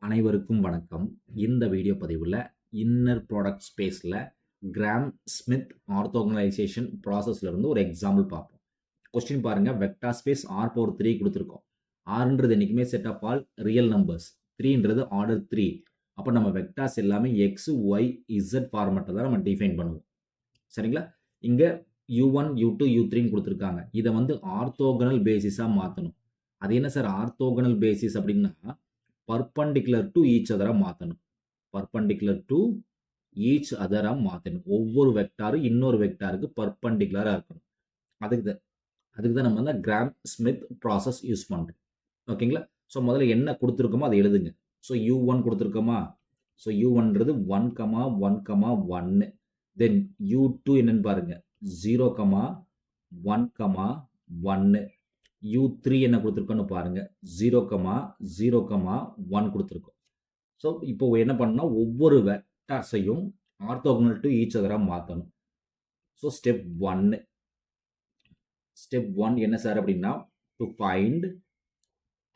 அனைவருக்கும் வணக்கம். இந்த வீடியோ பதிவில் இன்னர் ப்ராடக்ட் ஸ்பேஸில் கிராம் ஸ்மித் ஆர்த்தோகனலைசேஷன் ப்ராசஸ்ல இருந்து ஒரு எக்ஸாம்பிள் பார்ப்போம். கொஸ்டின் பாருங்க, வெக்டார் ஸ்பேஸ் ஆர் பவர் 3 கொடுத்துருக்கோம். ஆர்ன்றது என்றைக்குமே set of all real numbers, 3ன்றது ஆர்டர் 3. அப்போ நம்ம வெக்டார்ஸ் எல்லாமே எக்ஸ் ஒய் இசட் ஃபார்மேட்டை தான் நம்ம டிஃபைன் பண்ணுவோம். சரிங்களா? இங்கே u1 u2 u3ன்னு கொடுத்துருக்காங்க. இதை வந்து ஆர்த்தோகனல் பேசிஸாக மாற்றணும். அது என்ன சார் ஆர்த்தோகனல் பேசிஸ் அப்படின்னா, பர்பண்டிகுலர் டு ஈச் அதரா மாற்றணும். பர்பண்டிகுலர் டு ஈச் அதரா மாற்றணும். ஒவ்வொரு வெக்டாரும் இன்னொரு வெக்டாருக்கு பர்பண்டிகுலராக இருக்கணும். அதுக்கு தான் நம்ம வந்து கிராம் ஸ்மித் ப்ராசஸ் யூஸ் பண்ணுறோம். ஓகேங்களா? ஸோ முதல்ல என்ன கொடுத்துருக்கோமோ அதை எழுதுங்க. So u1 கொடுத்துருக்கோமா? ஸோ u1ன்றது 1,1,1. தென் u2 என்னன்னு பாருங்க, 0,1,1. u3 என்ன கொடுத்துருக்கோன்னு பாருங்க, 0,0,1 கொடுத்துருக்கோம். ஸோ இப்போ என்ன பண்ணால் ஒவ்வொரு வெக்டார்ஸையும் ஆர்த்தோகனல் டு ஈச் அதரா மாற்றணும். ஸோ ஸ்டெப் ஒன் என்ன சார் அப்படின்னா, to find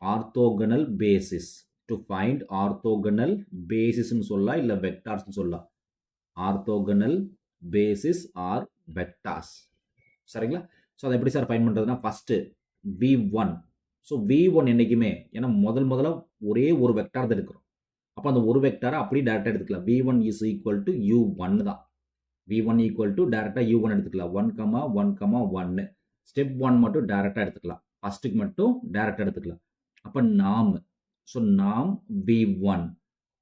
orthogonal basis. To find orthogonal பேசிஸ்ன்னு சொல்லலாம், இல்லை வெக்டார்ஸ்ன்னு சொல்லலாம். Orthogonal basis or vectors. சரிங்களா? ஸோ அதை எப்படி சார் ஃபைண்ட் பண்ணுறதுன்னா, ஃபஸ்ட்டு v1. ஸோ v1 என்றைக்குமே, ஏன்னா முதல்ல ஒரே ஒரு வெக்டார் தான் எடுக்கிறோம். அப்போ அந்த ஒரு வெக்டாரை அப்படியே டேரெக்டாக எடுத்துக்கலாம். v1 is equal to u1 தான். v1 ஈக்குவல் டு டேரெக்டாக u1 எடுத்துக்கலாம். 1,1,1. ஸ்டெப் 1 மட்டும் டேரெக்டாக எடுத்துக்கலாம். ஃபஸ்ட்டுக்கு மட்டும் டேரெக்டாக எடுத்துக்கலாம். அப்போ நாம், ஸோ நாம் v1.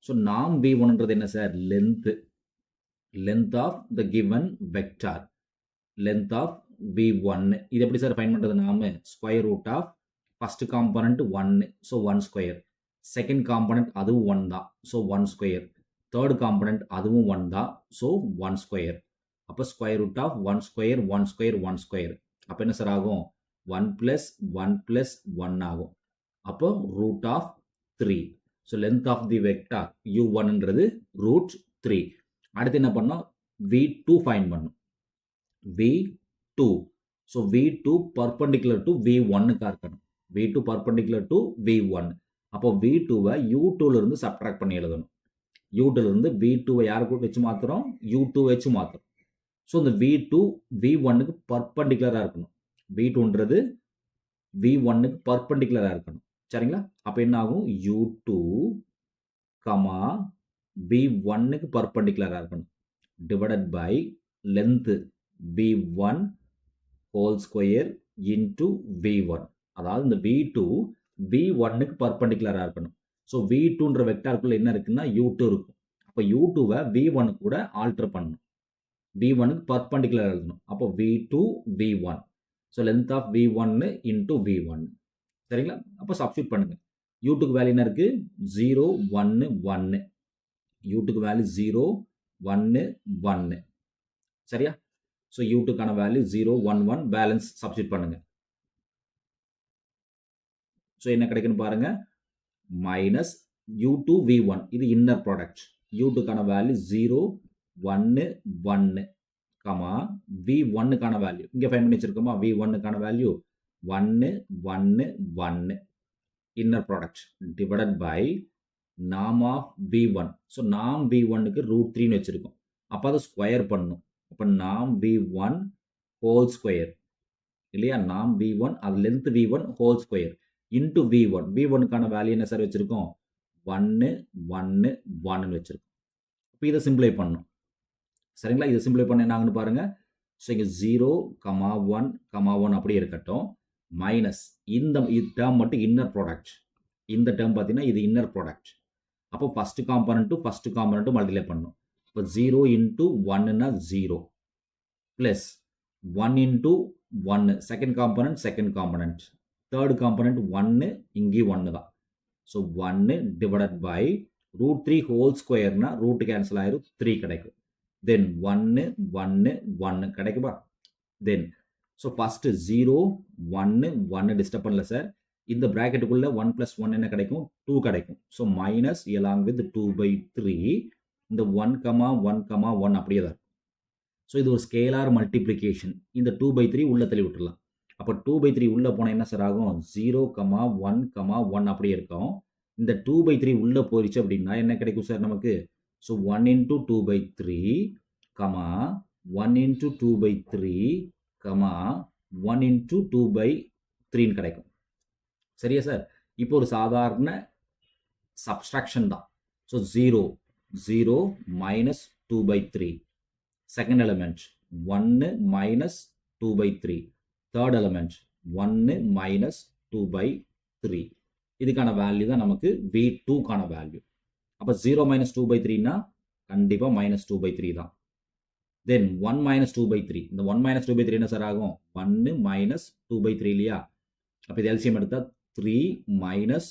ஸோ நாம் v1ன்றது என்ன sir? Length of the given vector. Length of v1. இது எப்படி சார் ஃபைண்ட் பண்ணுறது? நாம square root of first component 1, so 1 square. Second component அதுவும் 1 தான், ஸோ 1 ஸ்கொயர். தேர்ட் காம்பனண்ட் அதுவும் 1 தான், ஸோ 1 ஸ்கொயர். அப்போ square root of 1 square 1 square 1 square. அப்போ என்ன சார் ஆகும்? 1 + 1 ஆகும். அப்போ root of 3. So length of the vector u1ன்றது ரூட் 3. அடுத்து என்ன பண்ணோம்? v2 ஃபைண்ட் பண்ணும். v2. So v2 perpendicular to v1க்கா இருக்கணும். v2 perpendicular to v1. அப்போ v2வை u2லிருந்து சப்ட்ராக்ட் பண்ணி எழுதணும். u2லிருந்து v2வை யாருக்கு வச்சு மாற்றுறோம்? u2 வச்சு மாற்றுறோம். ஸோ இந்த v2 v1க்கு பர்பண்டிகுலராக இருக்கணும். v2ன்றது v1க்கு பர்பண்டிகுலராக இருக்கணும். சரிங்களா? அப்போ என்ன ஆகும்? u2, v1க்கு பர்பண்டிகுலராக இருக்கணும். Divided by length v1 whole square into v1. அதாவது இந்த v2 v1க்கு பர்பண்டிகுலராக இருக்கணும். ஸோ v2ன்ற வெக்டாருக்குள்ள என்ன இருக்குன்னா u2 இருக்கும். அப்போ u2வை v1 கூட ஆல்டர் பண்ணணும். v1க்கு பர்பண்டிகுலர் எழுதணும். அப்போ v2 v1. So length of v1 into v1. சரிங்களா? அப்போ சப்ஸ்டியூட் பண்ணுங்க. u2க்கு வேல்யூ என்ன இருக்கு? 0, 1, 1. u2க்கு வேல்யூ 0, 1, 1. சரியா? ஸோ u2க்கான வேல்யூ 0, 1, 1. பேலன்ஸ் சப்ஸ்டியூட் பண்ணுங்க. ஸோ என்ன கிடைக்குன்னு பாருங்க, மைனஸ் u2 v1. இது இன்னர் ப்ராடக்ட். u2க்கான வேல்யூ 0, 1, 1, v1க்கான வேல்யூ இங்கே ஃபைண்ட் பண்ணி வச்சிருக்கோமா? v1க்கான value 1, 1, 1. Inner product divided by நாம் ஆஃப் v1. ஸோ நாம் v1க்கு ரூட் 3ன்னு வச்சிருக்கோம். அப்போ அதை ஸ்கொயர் பண்ணணும். அப்போ நாம் v1 ஹோல் ஸ்கொயர் இல்லையா? நாம் v1, அது length v1 whole square into v1. v1க்கான வேல்யூ என்ன சார் வச்சிருக்கோம்? 1, 1, 1ன்னு வச்சிருக்கோம். இப்போ இதை சிம்பிளை பண்ணணும். சரிங்களா? இதை சிம்பிளை பண்ண என்ன ஆகுன்னு பாருங்க. ஸோ இங்கே 0, 1, 1 அப்படியே இருக்கட்டும். மைனஸ் இந்த டேர்ம் மட்டும் இன்னர் ப்ராடக்ட். இந்த டேர்ம் பார்த்தீங்கன்னா இது இன்னர் ப்ராடக்ட். அப்போ ஃபர்ஸ்ட் காம்பனண்ட்டும் மல்டிப்ளை பண்ணணும். இப்போ 0 இன்ட்டு 1ன்னா 0 plus 1 into 1 second component third component 1, இங்கேயும் 1 தான். So 1 divided by root 3 whole ஸ்கொயர்னா ரூட் கேன்சல் ஆயிரும், 3 கிடைக்கும். தென் 1, 1, 1 கிடைக்குமா? தென் ஸோ ஃபஸ்ட்டு 0, 1, 1 டிஸ்டர்ப் பண்ணல சார். இந்த ப்ராக்கெட்டுக்குள்ள 1 + 1 என்ன கிடைக்கும்? 2 கிடைக்கும். So minus along with 2/3. இந்த 1, 1, 1 அப்படியே தான் இருக்கும். ஸோ இது ஒரு ஸ்கேலார் மல்டிப்ளிகேஷன். இந்த 2/3 உள்ள தள்ளி விட்டுடலாம். அப்போ 2/3 உள்ளே போனால் என்ன சார் ஆகும்? 0, 1, 1 அப்படியே இருக்கும். இந்த 2/3 உள்ளே போயிடுச்சு அப்படின்னா என்ன கிடைக்கும் சார் நமக்கு? ஸோ 1 into 2/3, 1 into 2/3, 1 into 2/3 கிடைக்கும். சரியா சார்? இப்போ ஒரு சாதாரண சப்ஸ்ட்ராக்ஷன் தான். So 0 minus 2/3. Second element 1 minus 2/3. Third element 1 minus 2/3. இதுக்கான வேல்யூ தான் நமக்கு V2க்கான வேல்யூ. அப்போ 0 minus 2/3னா கண்டிப்பாக -2/3 தான். தென் 1 minus 2/3. இந்த 1 minus 2/3 என்ன சார் ஆகும்? 1 minus 2/3 இல்லையா? அப்போ இது எல்சிஎம் எடுத்தால் 3 minus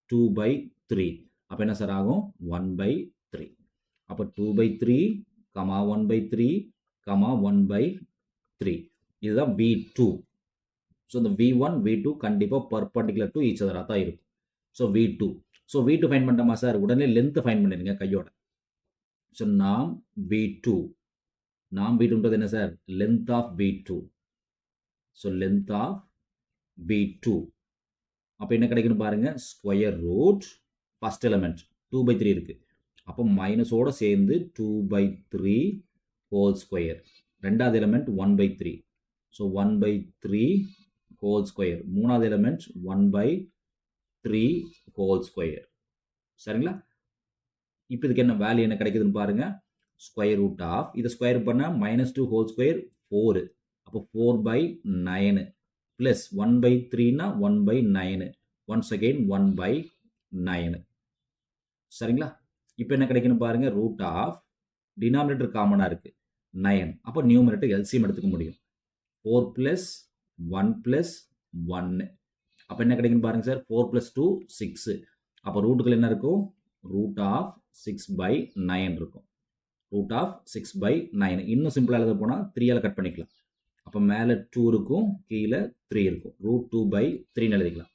2/3. அப்போ என்ன சார் ஆகும்? 1/3. அப்போ 2/3, 1/3, 1/3. இதுதான் V2. ஸோ இந்த V1, V2 கண்டிப்பாக பர்பண்டிகுலர் டு ஈச் அதராக தான் இருக்கும். So V2. So V2 find பண்ணிட்டோமா சார்? உடனே லென்த்து ஃபைன் பண்ணிடுங்க கையோட. ஸோ நாம் V2ன்றது என்ன sir? Length of V2. So length of V2. அப்போ என்ன கிடைக்குன்னு பாருங்க. ஸ்கொயர் ரூட் ஃபர்ஸ்ட் எலிமெண்ட் 2/3 இருக்கு. அப்போ மைனஸோட சேர்ந்து 2/3 ஹோல் ஸ்கொயர். ரெண்டாவது எலிமெண்ட் 1/3. So 1/3 whole square. மூணாவது எலிமெண்ட் 1/3 ஹோல் ஸ்கொயர். சரிங்களா? இப்போ இதுக்கு என்ன வேல்யூ என்ன கிடைக்குதுன்னு பாருங்க. ஸ்கொயர் ரூட் ஆஃப் இதை ஸ்கொயர் பண்ணால் -2 ஹோல் ஸ்கொயர் 4. அப்போ 4/9 ப்ளஸ் 1/3னா 1/9. Once again 1/9. சரிங்களா? இப்போ என்ன கிடைக்குன்னு பாருங்க. ரூட் ஆஃப் டினாமினேட்டர் காமனாக இருக்கு 9. அப்போ நியூமரேட்டர் எல்சிஎம் எடுத்துக்க முடியும். 4 + 1 + 1. அப்போ என்ன கிடைக்குன்னு பாருங்க சார். 4 + 2 6. அப்போ ரூட்டுகள் என்ன இருக்கும்? ரூட் ஆஃப் 6/9 இருக்கும். Root of 6/9. இன்னும் சிம்பிளாக எழுத போனால் 3ஆல் கட் பண்ணிக்கலாம். அப்போ மேலே 2 இருக்கும், கீழே 3 இருக்கும். ரூட் 2/3 எழுதிக்கலாம்.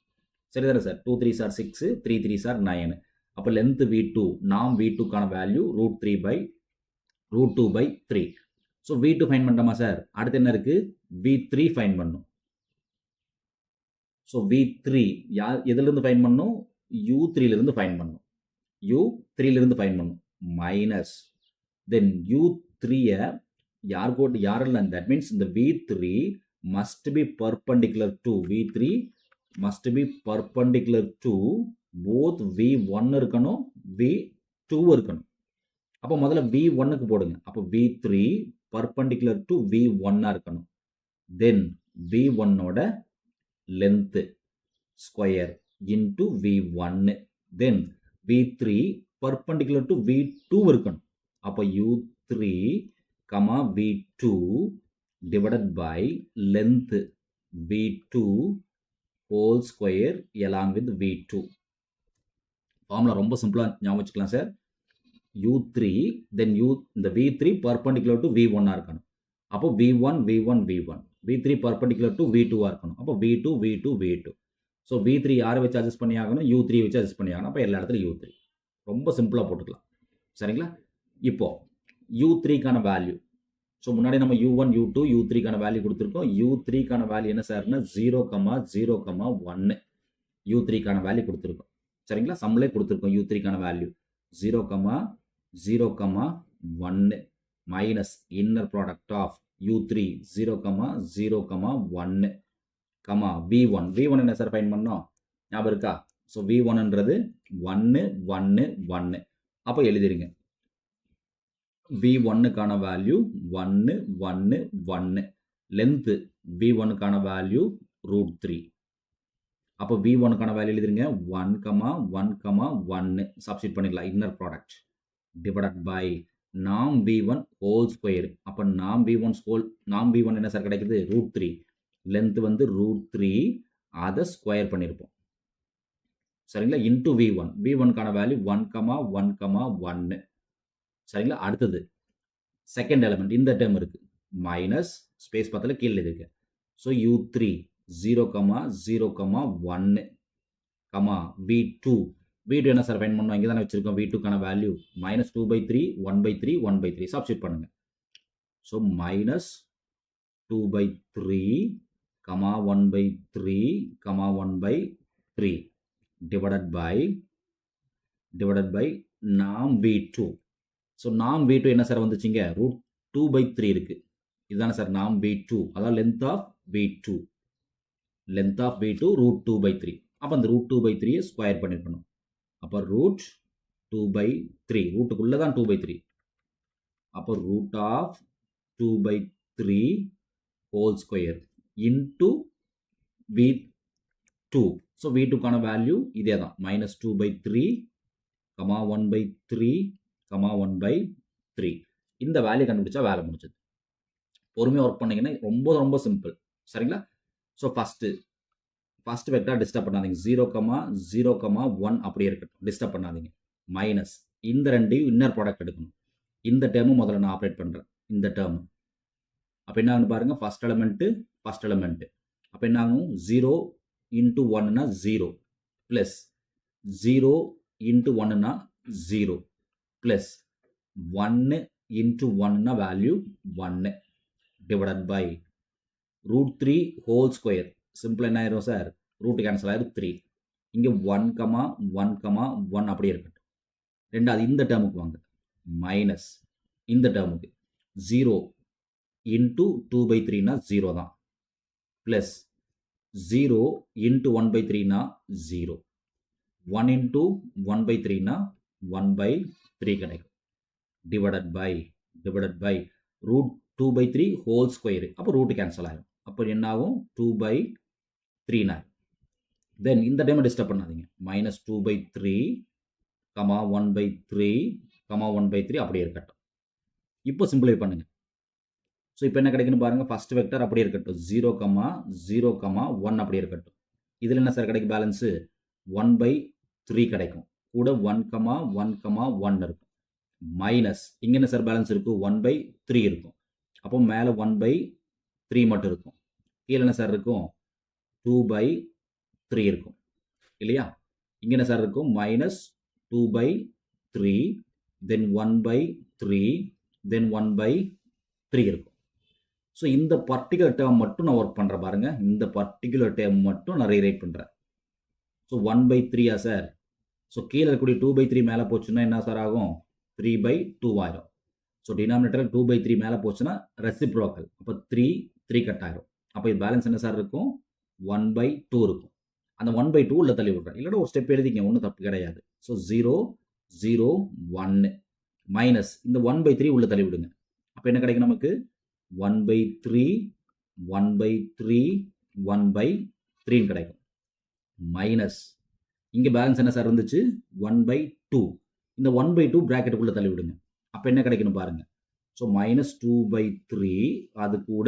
சரிதானே sir? 2 3s are 6, 3 3s are 9. அப்போ லென்த் V2, நாம் V2க்கான வேல்யூ √2/3. ஸோ V2 ஃபைன் பண்ணுறோமா சார்? அடுத்து என்ன இருக்கு? V3 ஃபைன் பண்ணும். ஸோ V3 எதுலேருந்து ஃபைன் பண்ணும்? U3லிருந்து ஃபைன் பண்ணும். U3லிருந்து ஃபைன் பண்ணும். மைனஸ் தென் U3-ஐ யாரெல்லாம்? தட் மீன்ஸ் இந்த V3 must be perpendicular to both V1 இருக்கணும், V2 இருக்கணும். அப்போ முதல்ல V1க்கு போடுங்க. அப்போ V3 பர்பண்டிகுலர் டு V1 இருக்கணும். தென் V1ஓட length square into V1. Then V3 perpendicular to V2 இருக்கணும். அப்போ U3, V2 divided by length V2 whole square along with V2. Formula ரொம்ப சிம்பிளாக ஞாபகம் வச்சுக்கலாம் சார். U3 தென் இந்த V3 பர்பண்டிகுலர் டு V1 இருக்கணும். அப்போ V1 V3 perpendicular to V2 இருக்கணும். அப்போ V2. ஸோ V3 யாரை வச்சு அட்ஜஸ்ட் பண்ணி ஆகணும்? U3 வச்சு அட்ஜஸ்ட் பண்ணி ஆகணும். அப்போ எல்லா இடத்துலையும் U3. ரொம்ப சிம்பிளாக போட்டுக்கலாம். சரிங்களா? இப்போ U3க்கான வேல்யூ. ஸோ முன்னாடி நம்ம U1, U2, U3க்கான வேல்யூ கொடுத்துருக்கோம். U3க்கான வேல்யூ என்ன சார்னா 0,0,1. U3க்கான வேல்யூ கொடுத்துருக்கோம். சரிங்களா? சம்மிலே கொடுத்துருக்கோம். U3க்கான value 0,0,1 minus inner product of U3 0,0,1, V1 என்ன சார் ஃபைன் பண்ணோம்? ஞாபகம் இருக்கா? ஸோ V1ன்றது 1 1 1. அப்போ எழுதிருங்க. V1க்கான வேல்யூ 1 1 1. லென்த் V1க்கான வேல்யூ √3. அப்போ V1க்கான வேல்யூ எழுதிருங்க. 1,1,1 சப்ஸ்டிட் பண்ணிடலாம். இன்னர் ப்ராடக்ட் டிவைடட் பை நாம் V1 ஹோல் ஸ்கொயர். அப்போ நாம் V1 என்ன சார் கிடைக்குது? √3. லென்த் வந்து √3, அதை ஸ்கொயர் பண்ணியிருப்போம். சரிங்களா? இன்டூ V1க்கான வேல்யூ 1,1,1. சரிங்களா? அடுத்தது செகண்ட் எலிமெண்ட் இந்த டேர்ம் இருக்கு. மைனஸ் ஸ்பேஸ் பக்கத்தில் கீழே இருக்கு. ஸோ U3 0,0,1, V2 என்ன சார் ஃபைன் பண்ணோம்? இங்கே தானே வச்சிருக்கோம். V2க்கான வேல்யூ -2/3 1/3 1/3 சப்ஸ்டிட் பண்ணுங்க. So -2/3, 1/3, 1/3 divided by divided by நாம் V2. ஸோ நாம் V2 என்ன சார் வந்துச்சுங்க, √2/3 இருக்குது. இதுதானே சார் நாம் V2, அதாவது length of V2. Length of V2 √2/3. அப்போ அந்த √2/3 ஸ்கொயர் பண்ணிருக்கணும். அப்போ √2/3, ரூட்டுக்குள்ளே தான் 2/3. அப்போ root of 2/3 whole square into V2. So V2க்கான வேல்யூ இதே தான், -2/3, 1/3, 1/3. இந்த வேல்யூ கண்டுபிடிச்சா வேலை முடிச்சது. பொறுமையாக ஒர்க் பண்ணீங்கன்னா ரொம்ப ரொம்ப சிம்பிள். சரிங்களா? ஸோ ஃபஸ்ட்டு வெக்டார் டிஸ்டர்ப் பண்ணாதீங்க. 0,0,1 அப்படியே இருக்கட்டும், டிஸ்டர்ப் பண்ணாதீங்க. மைனஸ் இந்த ரெண்டையும் இன்னர் ப்ராடக்ட் எடுக்கணும். இந்த டேர்மும் முதல்ல நான் ஆப்ரேட் பண்ணுறேன். இந்த டேர்மு அப்போ என்ன ஆகுன்னு பாருங்கள், ஃபஸ்ட் எலமெண்ட்டு. அப்போ என்ன ஆகும், 0 × 1னா 0, ப்ளஸ் 0 × 1னா 0, ப்ளஸ் 1 × 1னா value 1, divided by √3 whole square. Simple என்ன ஆயிரும் சார், ரூட் கேன்சல் ஆயிரும் 3. இங்கே 1,1,1 அப்படியே இருக்கட்டும். ரெண்டாவது இந்த டேர்முக்கு வாங்க, மைனஸ் இந்த டேர்முக்கு 0 × 2/3னா 0 தான், ப்ளஸ் 0 × 1/3னா 0, 1 × 1/3னா 1/3 கிடைக்கும். Divided by √2/3 whole square. அப்போ ரூட் கேன்சல் ஆகும். அப்போ என்ன ஆகும், 2/3 ஆகும். தென் இந்த டைமை டிஸ்டர்ப் பண்ணாதீங்க. -2/3, 1/3, 1/3 அப்படியே இருக்கட்டும். இப்போ சிம்பிளிஃபை பண்ணுங்க. ஸோ இப்போ என்ன கிடைக்குன்னு பாருங்கள், ஃபஸ்ட் வெக்டர் அப்படியே இருக்கட்டும், 0,0,1 அப்படியே இருக்கட்டும். இதில் என்ன சார் கிடைக்கும், பேலன்ஸு 1/3 கிடைக்கும், கூட 1,1,1 இருக்கும். மைனஸ் இங்கே என்ன சார் பேலன்ஸ் இருக்கும், 1/3 இருக்கும். அப்போ மேலே 1/3 மட்டும் இருக்கும். கீழே என்ன சார் இருக்கும், 2/3 இருக்கும் இல்லையா? இங்கே என்ன சார் இருக்கும், -2/3, தென் 1/3, தென் 1/3 இருக்கும். ஸோ இந்த பர்டிகுலர் டேர்ம் மட்டும் நான் ஒர்க் பண்ணுறேன் பாருங்கள். இந்த பர்டிகுலர் டேர்ம் மட்டும் நான் ரீரைட் பண்ணுறேன். So 1/3 sir. ஸோ கீழே இருக்கக்கூடிய 2/3 மேலே போச்சுன்னா என்ன சார் ஆகும், 3/2 ஆயிரும். ஸோ டினாமினேட்டர் 2/3 மேலே போச்சுன்னா ரெசிப்ரோக்கல். அப்போ 3 கட் ஆயிரும். அப்போ இது பேலன்ஸ் என்ன சார் இருக்கும், 1/2 இருக்கும். அந்த 1/2 உள்ள தள்ளி விட்றேன், இல்லைன்னா ஒரு ஸ்டெப் எழுதிங்க, ஒன்றும் தப்பு கிடையாது. ஸோ 0, 0, 1 மைனஸ் இந்த 1/3 உள்ள தள்ளி விடுங்க. அப்போ என்ன கிடைக்கும் நமக்கு, 1/3, 1/3, 1/3 கிடைக்கும். மைனஸ் இங்கே பேலன்ஸ் என்ன சார் இருந்துச்சு, 1/2. இந்த 1/2 ப்ராக்கெட்டுக்குள்ளே தள்ளி விடுங்க. அப்போ என்ன கிடைக்கணும் பாருங்க. ஸோ -2/3 அது கூட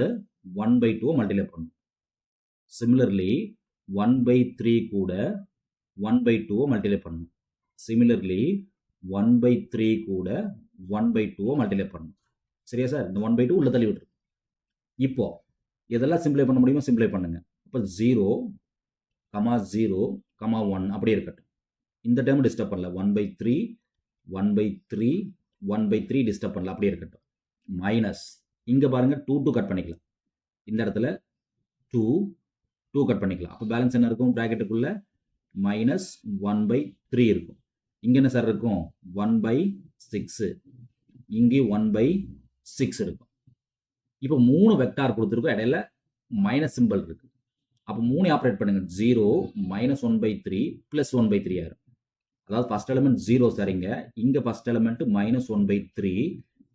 1/2 மல்டிப்ளை பண்ணணும். சிமிலர்லி 1/3 கூட 1/2 மல்டிப்ளை பண்ணணும். சிமிலர்லி 1/3 கூட 1/2 மல்டிப்ளை பண்ணணும். சரியா சார்? இந்த 1/2 உள்ள தள்ளி விட்டுரு. இப்போ எதெல்லாம் சிம்பிளை பண்ண முடியுமோ சிம்பிளை பண்ணுங்க. அப்போ 0, 0, 1 அப்படியே இருக்கட்டும். இந்த டைம் டிஸ்டர்ப் பண்ணல. 1/3, 1/3, 1/3 டிஸ்டர்ப் பண்ணல, அப்படியே இருக்கட்டும். மைனஸ் இங்கே பாருங்க, 2 கட் பண்ணிக்கலாம். இந்த இடத்துல 2 கட் பண்ணிக்கலாம். அப்போ பேலன்ஸ் என்ன இருக்கும், ப்ராக்கெட்டுக்குள்ள -1/3 இருக்கும். இங்கே என்ன சார் இருக்கும், 1/6, இங்கே 1/6 இருக்கும். இப்போ 3 வெக்டார் கொடுத்துருக்கோம், இடையில மைனஸ் சிம்பிள் இருக்கு. அப்போ 3 ஆப்ரேட் பண்ணுங்க. 0, -1/3 + 1/3 ஆயிரும். அதாவது ஃபர்ஸ்ட் எலிமெண்ட் 0 சரிங்க, இங்கே ஃபர்ஸ்ட் எலிமெண்ட் -1/3,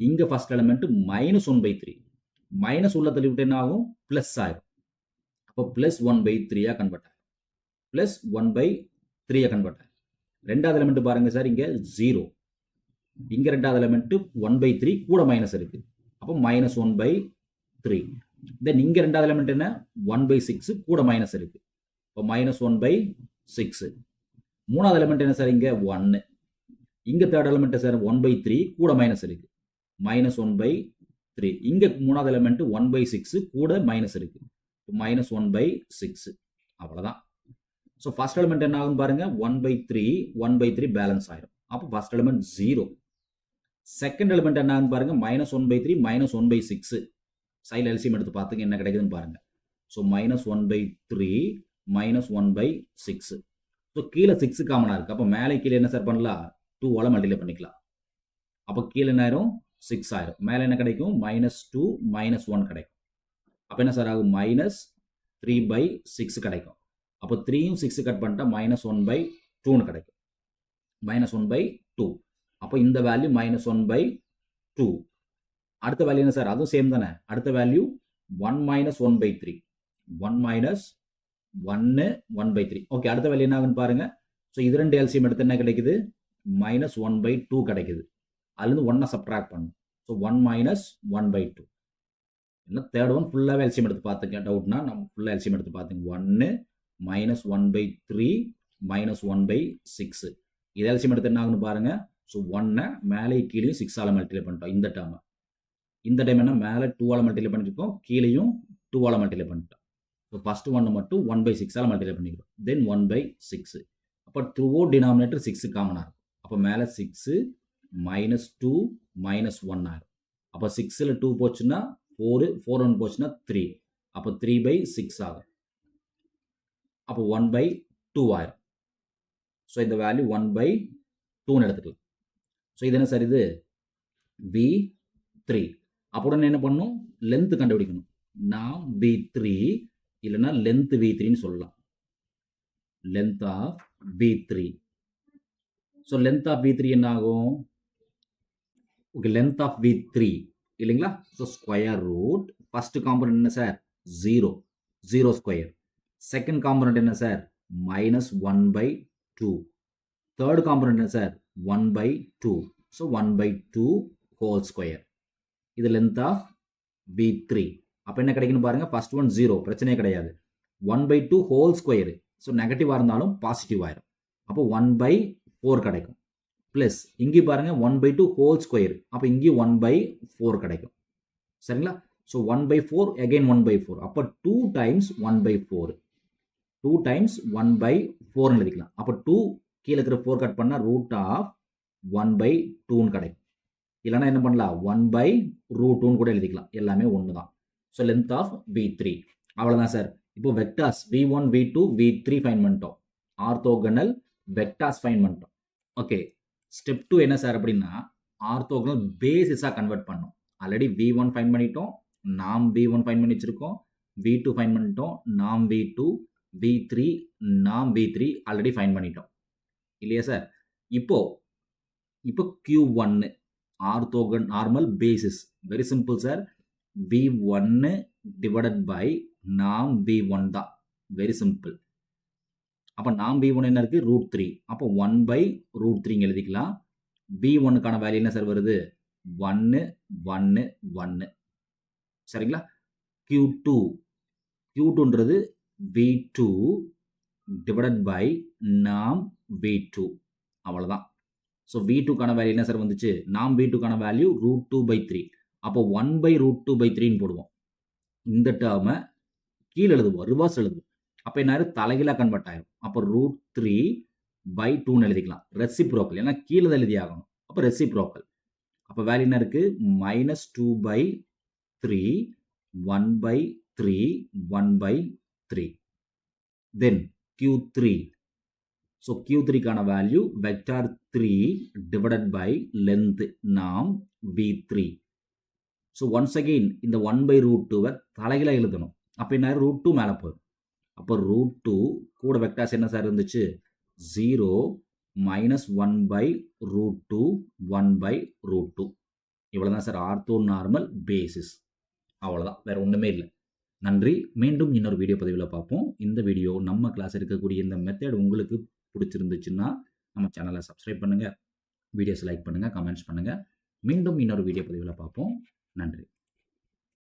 இங்கே ஃபர்ஸ்ட் எலிமெண்ட் -1/3. மைனஸ் உள்ள தள்ளி விட்டு என்ன ஆகும், ப்ளஸ் ஆயிரும். அப்போ +1/3 கன்வெர்ட் ஆகும், +1/3 கன்வெர்ட் ஆகும். ரெண்டாவது எலிமெண்ட் பாருங்க சார், இங்கே 0, இங்கே ரெண்டாவது எலிமெண்ட் 1/3 கூட மைனஸ் இருக்கு. அப்போ -1/3. தென் இங்கே ரெண்டாவது எலிமெண்ட் என்ன, 1/6 கூட மைனஸ் இருக்கு. இப்போ -1/6. மூணாவது எலிமெண்ட் என்ன சார், இங்கே 1. இங்கே தேர்ட் எலிமெண்ட் சார் 1/3 கூட மைனஸ் இருக்கு, -1/3. இங்கே மூணாவது எலிமெண்ட் 1/6 கூட மைனஸ் இருக்கு, -1/6. அவ்வளோதான். ஸோ ஃபர்ஸ்ட் எலிமெண்ட் என்ன ஆகும் பாருங்க, 1/3 பேலன்ஸ் ஆயிரும். அப்போ ஃபர்ஸ்ட் எலிமெண்ட் 0. செகண்ட் எலிமெண்ட் என்ன ஆகும் பாருங்க, -1/3 -1/6. சைடில் எல்சிஎம் எடுத்து பார்த்துங்க என்ன கிடைக்குதுன்னு பாருங்க. ஸோ -1/3 -1/6. ஸோ கீழே 6 காமனாக இருக்குது. அப்போ மேலே கீழே என்ன சார் பண்ணலாம், 2ஆல் மல்டிப்ளை பண்ணிக்கலாம். அப்போ கீழே என்ன ஆயிரும் 6 ஆயிரும். மேலே என்ன கிடைக்கும் -2 -1 கிடைக்கும். அப்போ என்ன சார் ஆகும் -3/6 கிடைக்கும். அப்போ 3யும் 6 கட் பண்ணிட்டா -1/2ன்னு கிடைக்கும். -1/2. அப்போ இந்த வேல்யூ -1/2. அடுத்த வேல்யூ என்ன சார் அதுவும் சேம் தானே. அடுத்த வேல்யூ 1 - 1/3. 1 - 1 1/3. ஓகே, அடுத்த வேல்யூ என்ன ஆகுன்னு பாருங்க. ஸோ இது ரெண்டு எல்சிஎம் எடுத்து என்ன கிடைக்குது -1/2 கிடைக்குது. அதுலேருந்து 1 சப்ட்ராக்ட் பண்ணும். ஸோ 1 - 1/2. இல்லை தேர்ட் ஒன் ஃபுல்லாகவே எல்சிஎம் எடுத்து பார்த்துங்க. டவுட்னா நம்ம ஃபுல்லாக எல்சிஎம் எடுத்து பார்த்துங்க. 1 - 1/3 - 1/6. இது எல்சிஎம் எடுத்து என்ன ஆகுன்னு பாருங்க. ஸோ 1 மேலே கீழேயும் 6ஆல் மல்டிப்ளை பண்ணிட்டோம் இந்த டேர்மை. இந்த டைம் என்ன மேலே 2ஆல் மல்டிப்ளை பண்ணியிருக்கோம், கீழேயும் 2ஆல் மல்டிப்ளை பண்ணிட்டோம். ஸோ ஃபர்ஸ்ட் ஒன்று மட்டும் 1/6ஆல் மல்டிப்ளை பண்ணிக்கிறோம். தென் 1/6. அப்போ 2 டினாமினேட்டர் 6 காமனாக இருக்கும். அப்போ மேலே 6 -2 -1 ஆகும். அப்போ 6ல் 2 போச்சுன்னா 4, 4 1 போச்சுன்னா 3. அப்போ 3/6 ஆகும். அப்போ 1/2 ஆயிரும். ஸோ இந்த வேல்யூ 1/2ன்னு எடுத்துக்கலாம். ஸோ இது என்ன சார் இது V3. அப்போ உடனே என்ன பண்ணணும் லென்த் கண்டுபிடிக்கணும். நாம் V3 இல்லைன்னா லென்த் V3ன்னு சொல்லலாம். Length of V3. So length of V3 என்ன ஆகும்? ஓகே, லென்த் ஆஃப் V3 இல்லைங்களா. So square root first component என்ன சார் 0 ஸ்கொயர். செகண்ட் காம்பனன்ட் என்ன சார் -1/2. தேர்ட் காம்பனன்ட் என்ன சார் 1/2. So 1/2 whole square. இது லென்த் ஆஃப் V3. அப்போ என்ன கிடைக்குன்னு பாருங்க. ஃபர்ஸ்ட் ஒன் 0 பிரச்சனையே கிடையாது. 1/2 ஹோல் ஸ்கொயர். ஸோ நெகட்டிவாக இருந்தாலும் பாசிட்டிவ் ஆயிரும். அப்போ 1/4 கிடைக்கும். ப்ளஸ் இங்கே பாருங்க 1/2 ஹோல் ஸ்கொயர். அப்போ இங்கே 1/4 கிடைக்கும். சரிங்களா. So 1/4 again 1/4. அப்போ 2 டைம்ஸ் 1/4. 2 டைம்ஸ் 1/4ன்னு எழுதிக்கலாம். அப்போ 2 கீழே இருக்கிற 4 கட் பண்ணால் ரூட் ஆஃப் 1/2ன்னு கிடைக்கும். இல்லைனா என்ன பண்ணலாம் 1/√2ன்னு கூட எழுதிக்கலாம். எல்லாமே ஒன்று தான். ஸோ லென்த் ஆஃப் V3 அவ்வளோதான் சார். இப்போ vectors V1 V2 V3 fine பண்ணிட்டோம். ஆர்த்தோகனல் வெக்டார்ஸ் ஃபைன் பண்ணிட்டோம். ஓகே, ஸ்டெப் 2 என்ன சார் அப்படின்னா ஆர்த்தோகனல் பேசிஸாக கன்வெர்ட் பண்ணோம். ஆல்ரெடி V1 ஃபைன் பண்ணிட்டோம், நாம் V1 ஃபைன் பண்ணி வச்சிருக்கோம். V2 ஃபைன் பண்ணிட்டோம், நாம் V2. V3 நாம் V3 ஆல்ரெடி ஃபைன் பண்ணிட்டோம் இல்லையா சார். இப்போ Q1 orthogonal normal basis very simple sir. V1 divided by நாம் V1 தான். Very simple. அப்போ நாம் V1 என்ன இருக்கு √3. அப்போ 1/√3 எழுதிக்கலாம். V1க்கான வேல்யூ என்ன சார் வருது 1 1 1. சரிங்களா. Q2ன்றது V2 டிவைடட் பை நாம் V2 அவ்வளோதான். ஸோ V2க்கான வேல்யூ என்ன சார் வந்துச்சு நாம் V2க்கான வேல்யூ √2/3. அப்போ 1/√2/3ன்னு போடுவோம். இந்த டேர்மை கீழே எழுதுவோம், ரிவர்ஸ் எழுதுவோம். அப்போ என்ன ஆயிரும் தலைகீழாக கன்வெர்ட் ஆயிரும். அப்போ √3/2ன்னு எழுதிக்கலாம். ரெசிப்ரோக்கல் ஏன்னா கீழே தான் எழுதி ஆகணும். அப்போ ரெசிப்ரோக்கல். அப்போ வேல்யூ என்ன இருக்கு -2/3 1/3 1/3. Then Q3. ஸோ Q3க்கான value vector 3 divided by length நாம் V3. ஸோ ஒன்ஸ் அகெயின் இந்த 1/√2வை தலைகீழாக எழுதணும். அப்போ என்ன √2 மேலே போயிடும். அப்போ √2 கூட வெக்டார்ஸ் என்ன சார் இருந்துச்சு 0 -1/√2 1/√2. இவ்வளோ தான் சார் ஆர்த்தோ நார்மல் பேசிஸ். அவ்வளோதான், வேற ஒன்றுமே இல்லை. நன்றி. மீண்டும் இன்னொரு வீடியோ பதிவில் பார்ப்போம். இந்த வீடியோ நம்ம கிளாஸ் இருக்கக்கூடிய இந்த மெத்தட் உங்களுக்கு பிடிச்சிருந்துச்சுன்னா நம்ம சேனலை சப்ஸ்கிரைப் பண்ணுங்கள், வீடியோஸ் லைக் பண்ணுங்கள், கமெண்ட்ஸ் பண்ணுங்கள். மீண்டும் இன்னொரு வீடியோ பதிவில் பார்ப்போம். நன்றி.